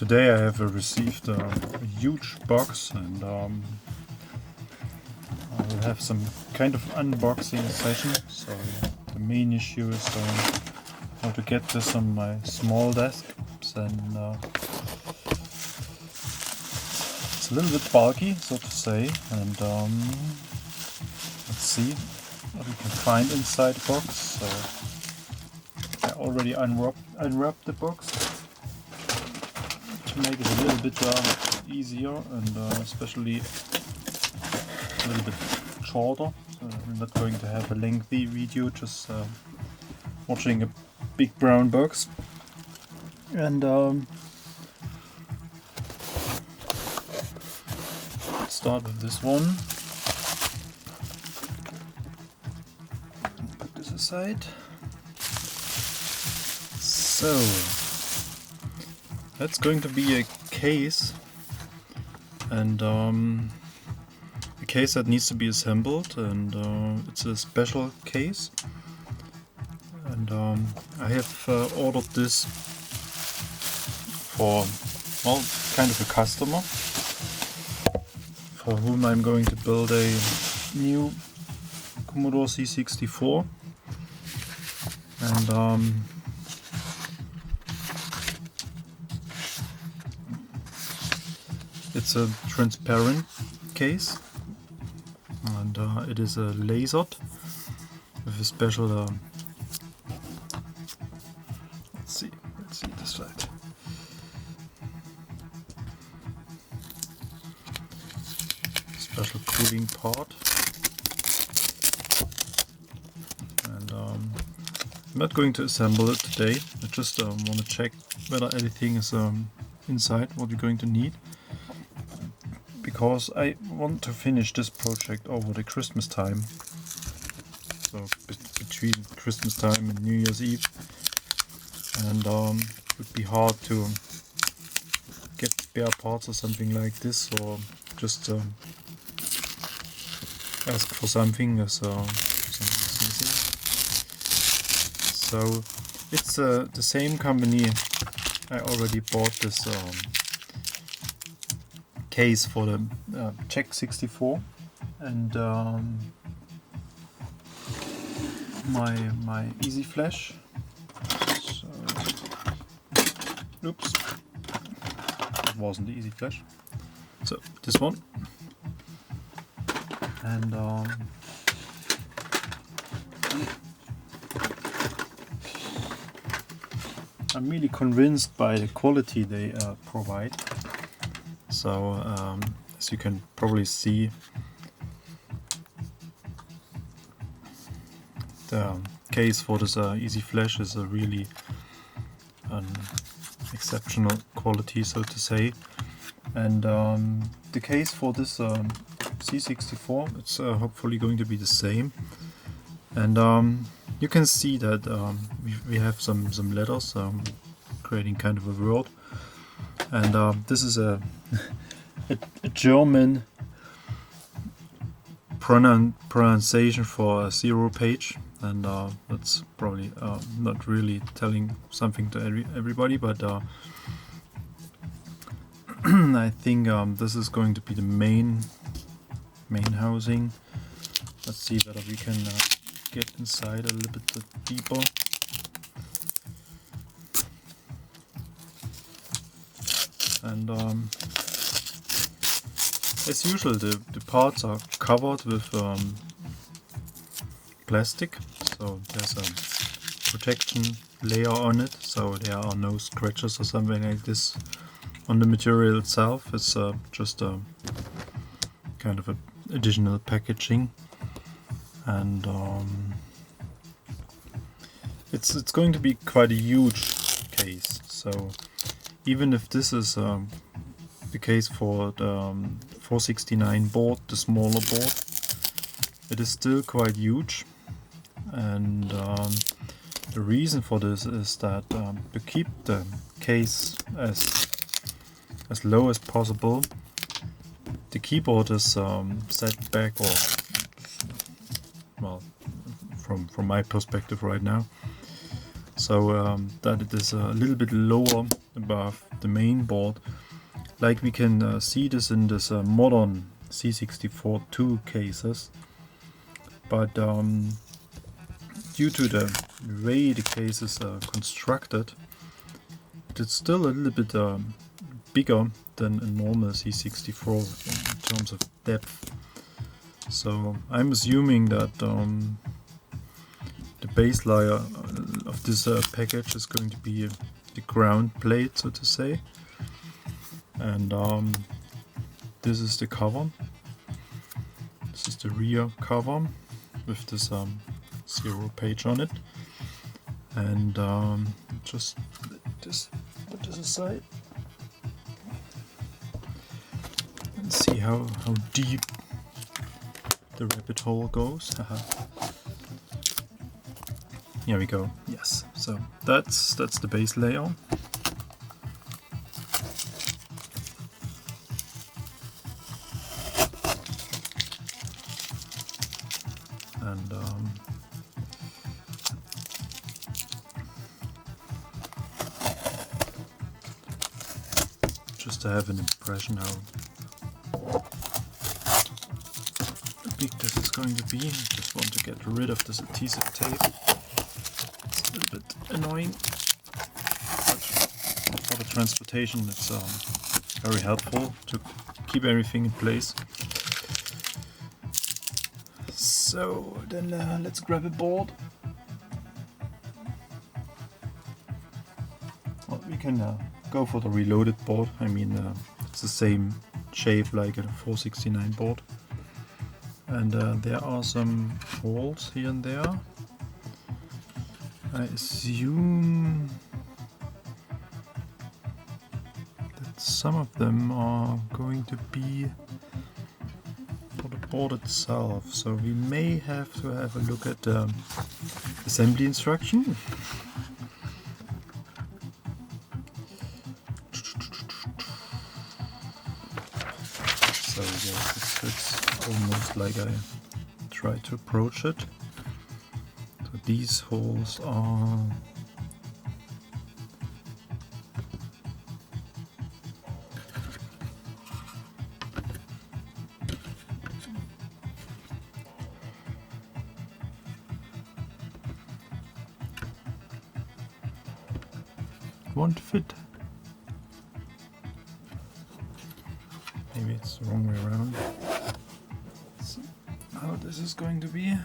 Today I have received a huge box, and I will have some kind of unboxing session. So the main issue is how to get this on my small desk. And it's a little bit bulky, so to say, and let's see what we can find inside the box. So I already unwrapped the box to make it a little bit easier, and especially a little bit shorter. So I'm not going to have a lengthy video, just watching a big brown box. And let's start with this one. Put this aside. So that's going to be a case, and a case that needs to be assembled, and it's a special case. And I have ordered this for, well, kind of a customer for whom I'm going to build a new Commodore C64. And it's a transparent case, and it is a lasered with a special let's see this side. Special cooling part, and I'm not going to assemble it today. I just want to check whether everything is inside what we're going to need, because I want to finish this project over the Christmas time. So between Christmas time and New Year's Eve, and it would be hard to get spare parts or something like this, or just ask for something as something missing. So it's the same company. I already bought this case for the Czech 64, and my Easy Flash. So, oops, it wasn't the Easy Flash. So this one, and I'm really convinced by the quality they provide. So as you can probably see, the case for this Easy Flash is a really exceptional quality, so to say. And the case for this C64, it's hopefully going to be the same. And you can see that we have some letters creating kind of a word. And this is a German pronunciation for a 0 page, and that's probably not really telling something to everybody, but I think this is going to be the main housing. Let's see whether we can get inside a little bit deeper. And as usual, the parts are covered with plastic, so there's a protection layer on it, so there are no scratches or something like this on the material itself. It's just a kind of additional packaging, and it's going to be quite a huge case. So even if this is the case for the 469 board, the smaller board, it is still quite huge. And the reason for this is that to keep the case as low as possible, the keyboard is set back, or well, from my perspective right now. so that it is a little bit lower above the main board, like we can see this in this modern C64-2 cases. But due to the way the case is constructed, it's still a little bit bigger than a normal C64 in terms of depth. So I'm assuming that the base layer of this package is going to be the ground plate, so to say. And this is the cover. This is the rear cover with this 0 page on it. And just put this aside and see how deep the rabbit hole goes. Here we go. Yes. So that's the base layer. And just to have an impression how big this is going to be, I just want to get rid of this adhesive tape. It's a little bit annoying, but for the transportation it's very helpful to keep everything in place. So then let's grab a board. Well, we can go for the reloaded board. I mean, it's the same shape like a 469 board. And there are some holes here and there. I assume that some of them are going to be for the board itself, so we may have to have a look at the assembly instruction. So yes, it's almost like I try to approach it. So these holes are won't fit. Maybe it's the wrong way around. Let's see how this is going to be.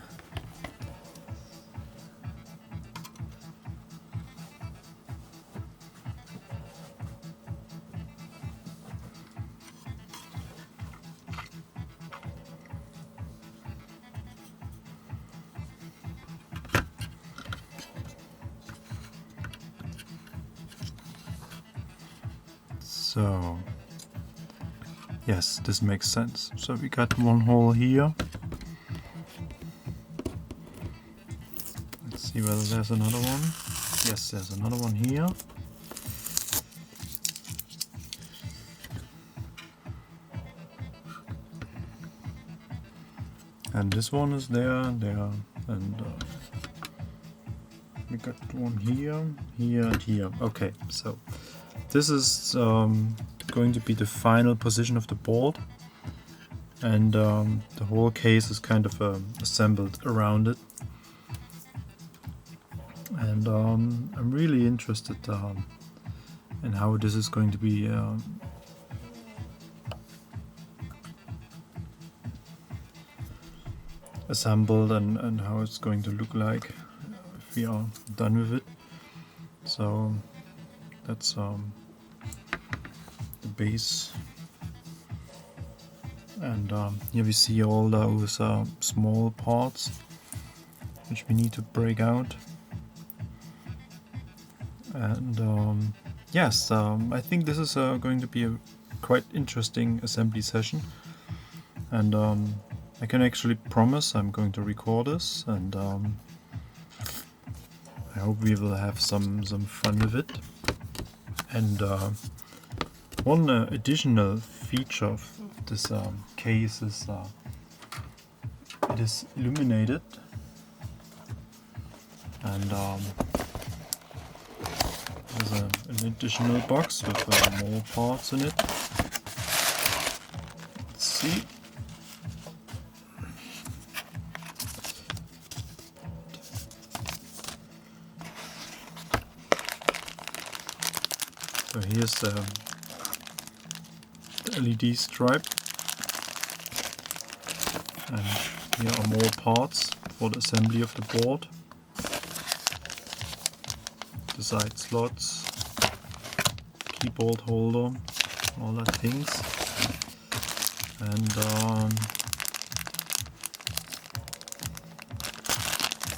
So, yes, this makes sense. So we got one hole here. Let's see whether there's another one. Yes, there's another one here. And this one is there, and we got one here, here, and here. Okay, so this is going to be the final position of the board, and the whole case is kind of assembled around it. And I'm really interested in how this is going to be assembled and how it's going to look like if we are done with it. So that's the base, and here we see all those small parts which we need to break out. And yes, I think this is going to be a quite interesting assembly session, and I can actually promise I'm going to record this, and I hope we will have some fun with it. And one additional feature of this case is it is illuminated, and an additional box with more parts in it. Let's see. So here's the LED stripe, and here are more parts for the assembly of the board. The side slots, keyboard holder, all that things, and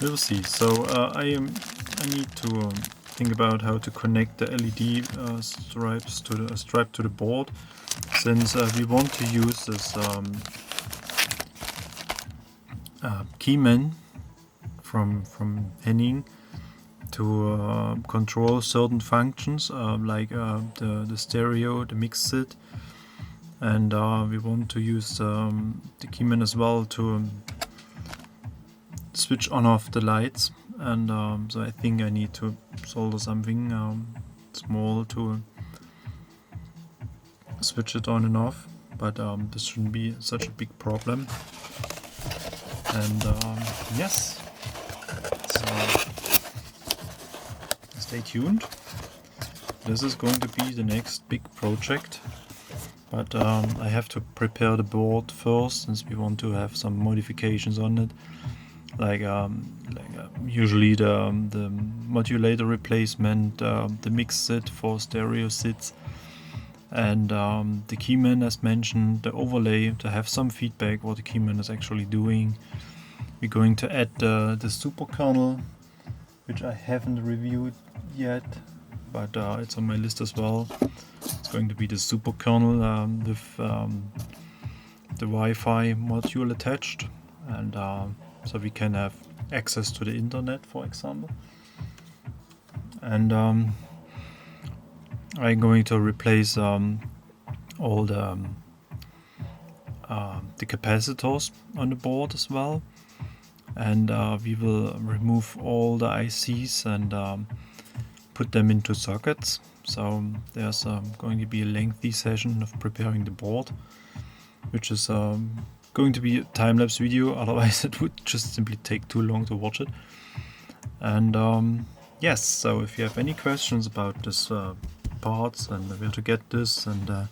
we'll see. So I need to think about how to connect the LED stripes to the stripe to the board, since we want to use this keyman from Henning to control certain functions, like the stereo, the mix sit, and we want to use the keyman as well to switch on off the lights, and so I think I need to solder something small to switch it on and off, but this shouldn't be such a big problem. And yes, so stay tuned. This is going to be the next big project, but I have to prepare the board first, since we want to have some modifications on it, like usually the modulator replacement, the mix sit for stereo sits, and the keyman as mentioned, the overlay, to have some feedback what the keyman is actually doing. We're going to add the super kernel, which I haven't reviewed yet, but it's on my list as well. It's going to be the super kernel with the Wi-Fi module attached, and so we can have access to the internet, for example. And I'm going to replace all the capacitors on the board as well, and we will remove all the ICs and put them into sockets. So there's going to be a lengthy session of preparing the board, which is going to be a time-lapse video, otherwise it would just simply take too long to watch it. And yes, so if you have any questions about this parts and where to get this, and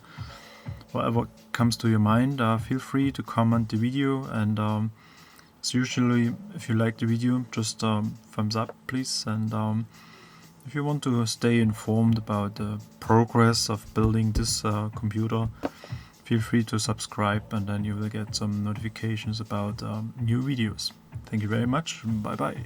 whatever comes to your mind, feel free to comment the video, and as usually, if you like the video, just thumbs up please, and if you want to stay informed about the progress of building this computer, feel free to subscribe, and then you will get some notifications about new videos. Thank you very much. Bye bye.